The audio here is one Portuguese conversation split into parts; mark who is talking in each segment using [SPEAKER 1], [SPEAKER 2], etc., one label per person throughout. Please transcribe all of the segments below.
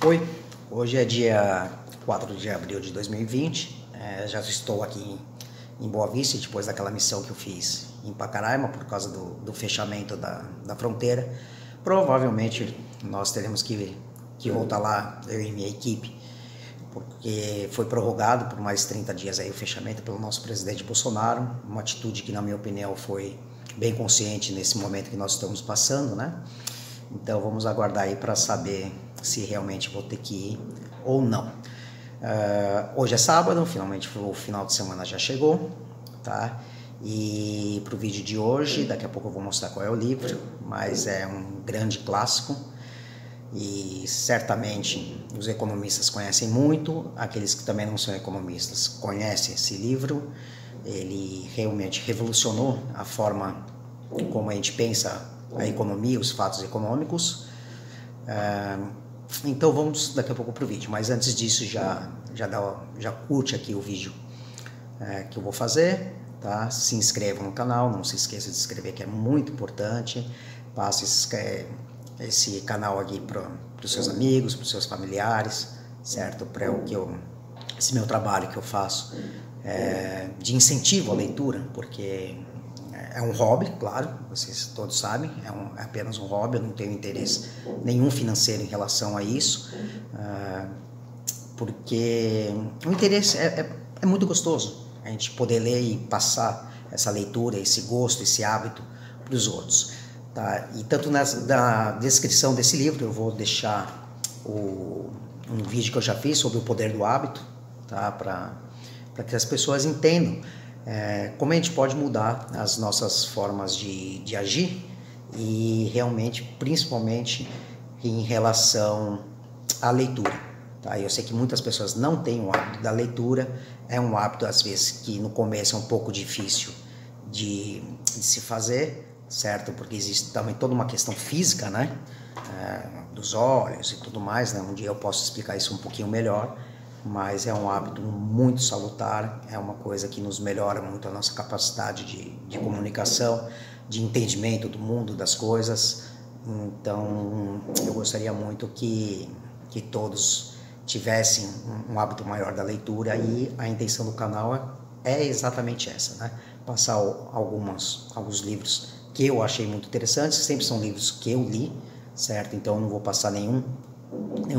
[SPEAKER 1] Oi, hoje é dia 4 de abril de 2020, já estou aqui em Boa Vista, depois daquela missão que eu fiz em Pacaraima, por causa do fechamento da fronteira. Provavelmente nós teremos que voltar lá, eu e minha equipe, porque foi prorrogado por mais 30 dias aí o fechamento pelo nosso presidente Bolsonaro, uma atitude que, na minha opinião, foi bem consciente nesse momento que nós estamos passando, né? Então vamos aguardar aí para saber se realmente vou ter que ir ou não. Hoje é sábado, finalmente o final de semana já chegou, tá? E para o vídeo de hoje, daqui a pouco eu vou mostrar qual é o livro, mas é um grande clássico e certamente os economistas conhecem muito, aqueles que também não são economistas conhecem esse livro. Ele realmente revolucionou a forma como a gente pensa a economia, os fatos econômicos. Então vamos daqui a pouco para o vídeo, mas antes disso já curte aqui o vídeo que eu vou fazer, tá? Se inscreva no canal, não se esqueça de se inscrever, que é muito importante. Passe esse canal aqui para os seus amigos, para os seus familiares, certo? Para esse meu trabalho que eu faço de incentivo à leitura, porque é um hobby, claro, vocês todos sabem, é apenas um hobby, eu não tenho interesse nenhum financeiro em relação a isso, porque o interesse é muito gostoso, a gente poder ler e passar essa leitura, esse gosto, esse hábito para os outros. Tá? E tanto na descrição desse livro eu vou deixar um vídeo que eu já fiz sobre o poder do hábito, tá? Para que as pessoas entendam como a gente pode mudar as nossas formas de agir e realmente, principalmente em relação à leitura. Tá? Eu sei que muitas pessoas não têm o hábito da leitura, é um hábito às vezes que no começo é um pouco difícil de se fazer, certo? Porque existe também toda uma questão física, né? Dos olhos e tudo mais, né? Um dia eu posso explicar isso um pouquinho melhor, mas é um hábito muito salutar, é uma coisa que nos melhora muito a nossa capacidade de comunicação, de entendimento do mundo, das coisas. Então eu gostaria muito que todos tivessem um hábito maior da leitura, e a intenção do canal é exatamente essa, né? Passar alguns livros que eu achei muito interessantes, sempre são livros que eu li, certo? Então eu não vou passar nenhuma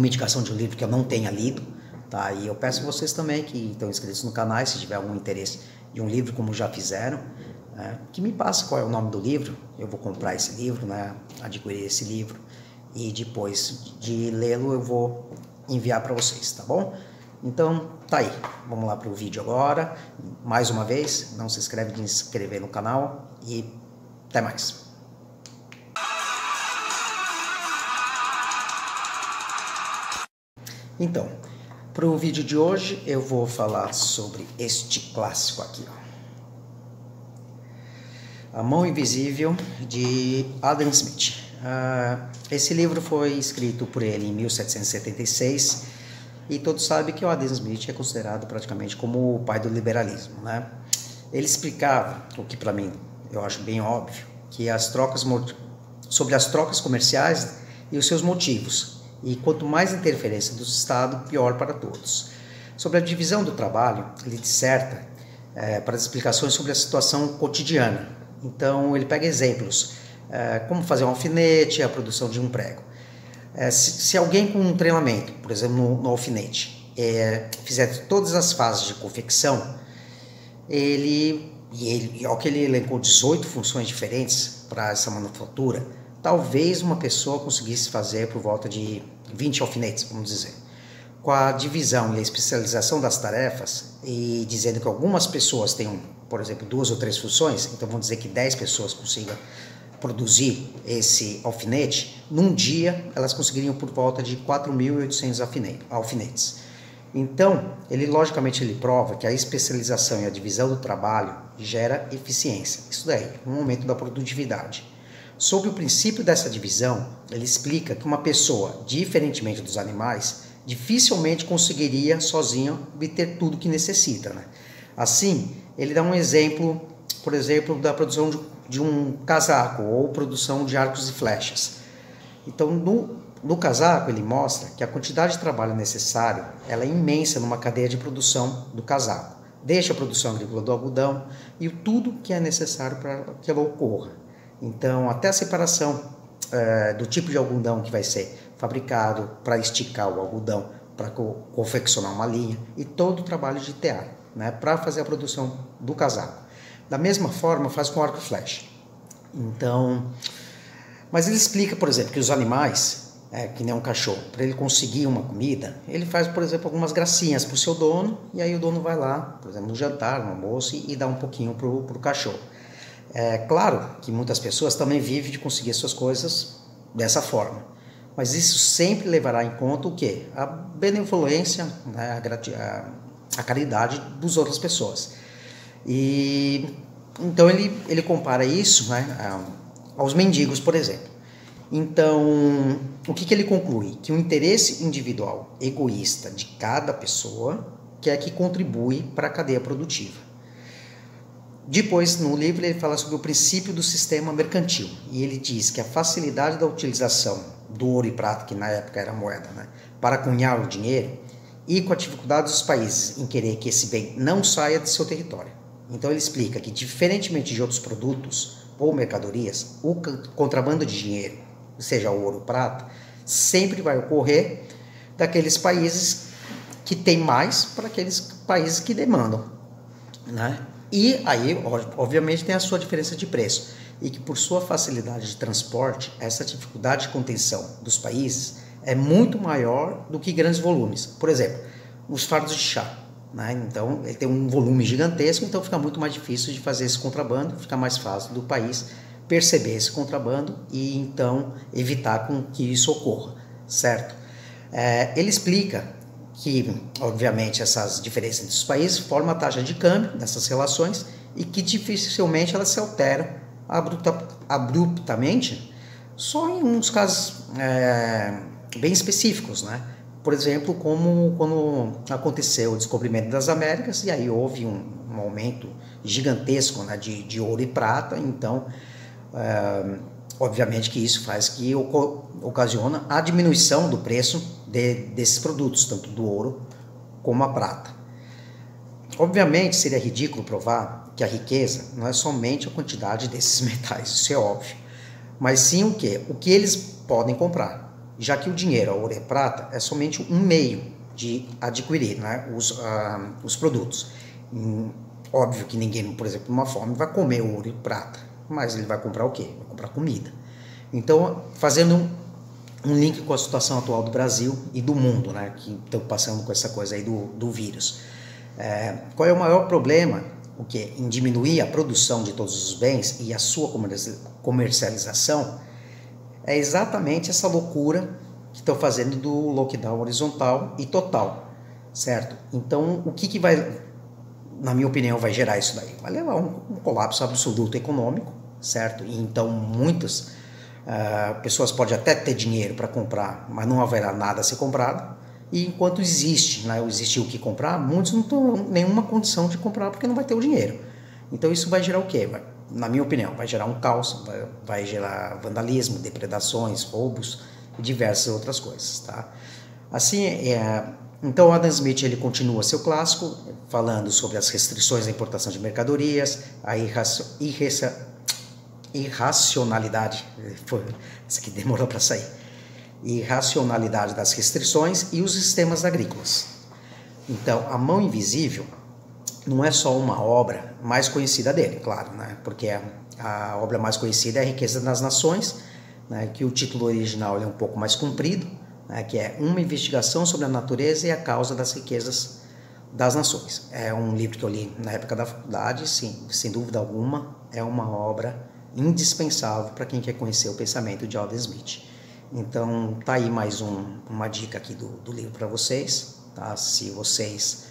[SPEAKER 1] indicação de um livro que eu não tenha lido, tá? E eu peço a vocês também que estão inscritos no canal, se tiver algum interesse de um livro, como já fizeram, que me passe qual é o nome do livro, eu vou comprar esse livro, né? Adquirir esse livro, e depois de lê-lo eu vou enviar para vocês, tá bom? Então tá aí, vamos lá para o vídeo agora. Mais uma vez, não se inscreve de inscrever no canal e até mais. Então, para o vídeo de hoje eu vou falar sobre este clássico aqui, ó. A Mão Invisível, de Adam Smith. Esse livro foi escrito por ele em 1776 e todos sabem que o Adam Smith é considerado praticamente como o pai do liberalismo, né? Ele explicava, o que para mim eu acho bem óbvio, que sobre as trocas comerciais e os seus motivos, e quanto mais interferência do Estado, pior para todos. Sobre a divisão do trabalho, ele disserta para as explicações sobre a situação cotidiana. Então ele pega exemplos, como fazer um alfinete, a produção de um prego. Se alguém com um treinamento, por exemplo no alfinete, fizer todas as fases de confecção, ao que ele elencou 18 funções diferentes para essa manufatura, talvez uma pessoa conseguisse fazer por volta de 20 alfinetes, vamos dizer. Com a divisão e a especialização das tarefas, e dizendo que algumas pessoas têm, por exemplo, 2 ou 3 funções, então vamos dizer que 10 pessoas consigam produzir esse alfinete, num dia elas conseguiriam por volta de 4.800 alfinetes. Então, logicamente ele prova que a especialização e a divisão do trabalho gera eficiência, isso daí, um aumento da produtividade. Sob o princípio dessa divisão, ele explica que uma pessoa, diferentemente dos animais, dificilmente conseguiria sozinha obter tudo que necessita, né? Assim, ele dá um exemplo, por exemplo, da produção de um casaco ou produção de arcos e flechas. Então, No casaco, ele mostra que a quantidade de trabalho necessário ela é imensa numa cadeia de produção do casaco. Desde a produção agrícola do algodão e tudo que é necessário para que ela ocorra. Então, até a separação do tipo de algodão que vai ser fabricado para esticar o algodão, para confeccionar uma linha e todo o trabalho de tear, né, para fazer a produção do casaco. Da mesma forma, faz com arco e flecha. Então, mas ele explica, por exemplo, que os animais, que nem um cachorro, para ele conseguir uma comida, ele faz, por exemplo, algumas gracinhas para o seu dono, e aí o dono vai lá, por exemplo, no jantar, no almoço, e dá um pouquinho para o cachorro. É claro que muitas pessoas também vivem de conseguir suas coisas dessa forma, mas isso sempre levará em conta o quê? A benevolência, né, a caridade das outras pessoas. E então ele compara isso, né, aos mendigos, por exemplo. Então, o que ele conclui? Que o interesse individual, egoísta de cada pessoa quer que contribui para a cadeia produtiva. Depois, no livro, ele fala sobre o princípio do sistema mercantil. E ele diz que a facilidade da utilização do ouro e prata, que na época era moeda, né, para cunhar o dinheiro, e com a dificuldade dos países em querer que esse bem não saia de seu território. Então ele explica que, diferentemente de outros produtos ou mercadorias, o contrabando de dinheiro, seja ouro ou prata, sempre vai ocorrer daqueles países que têm mais para aqueles países que demandam, né? E aí, obviamente, tem a sua diferença de preço, e que por sua facilidade de transporte, essa dificuldade de contenção dos países é muito maior do que grandes volumes. Por exemplo, os fardos de chá, né? Então, ele tem um volume gigantesco, então fica muito mais difícil de fazer esse contrabando, fica mais fácil do país perceber esse contrabando e então evitar com que isso ocorra, certo? Ele explica que, obviamente, essas diferenças entre os países formam a taxa de câmbio dessas relações e que dificilmente elas se alteram abruptamente, só em uns casos bem específicos, né? Por exemplo, como quando aconteceu o descobrimento das Américas, e aí houve um aumento gigantesco, né, de ouro e prata, então obviamente que isso faz que ocasiona a diminuição do preço desses produtos, tanto do ouro como a prata. Obviamente seria ridículo provar que a riqueza não é somente a quantidade desses metais, isso é óbvio, mas sim o que? O que eles podem comprar, já que o dinheiro, a ouro e a prata, é somente um meio de adquirir, né, os produtos. Óbvio que ninguém, por exemplo, numa fome vai comer ouro e prata, mas ele vai comprar o quê? Vai comprar comida. Então, fazendo um link com a situação atual do Brasil e do mundo, né, que estão passando com essa coisa aí do vírus. Qual é o maior problema? O quê? Em diminuir a produção de todos os bens e a sua comercialização é exatamente essa loucura que estão fazendo do lockdown horizontal e total, certo? Então, o que vai, na minha opinião, vai gerar isso daí? Vai levar um colapso absoluto econômico, certo? E então muitas pessoas podem até ter dinheiro para comprar, mas não haverá nada a ser comprado. E enquanto existe, né, existe o que comprar, muitos não estão em nenhuma condição de comprar porque não vai ter o dinheiro. Então isso vai gerar o quê? Na minha opinião, vai gerar um caos, vai gerar vandalismo, depredações, roubos e diversas outras coisas, tá? Assim, então Adam Smith ele continua seu clássico falando sobre as restrições à importação de mercadorias, a irracionalidade, isso aqui demorou para sair, irracionalidade das restrições e os sistemas agrícolas. Então, A Mão Invisível não é só uma obra mais conhecida dele, claro, né? Porque a obra mais conhecida é A Riqueza das Nações, né? Que o título original é um pouco mais comprido, né? Que é Uma Investigação sobre a Natureza e a Causa das Riquezas das Nações. É um livro que eu li na época da faculdade, sim, sem dúvida alguma, é uma obra indispensável para quem quer conhecer o pensamento de Adam Smith. Então, tá aí mais uma dica aqui do livro para vocês, tá? Se vocês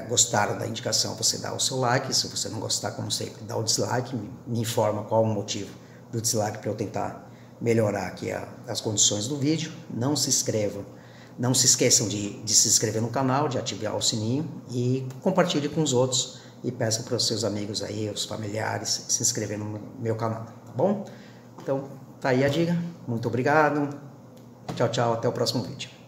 [SPEAKER 1] gostaram da indicação, você dá o seu like. Se você não gostar, como sempre, dá o dislike, me informa qual o motivo do dislike para eu tentar melhorar aqui as condições do vídeo. Não se esqueçam de se inscrever no canal, de ativar o sininho e compartilhe com os outros e peçam para os seus amigos aí, os familiares, se inscrever no meu canal, tá bom? Então, tá aí a dica. Muito obrigado. Tchau, tchau, até o próximo vídeo.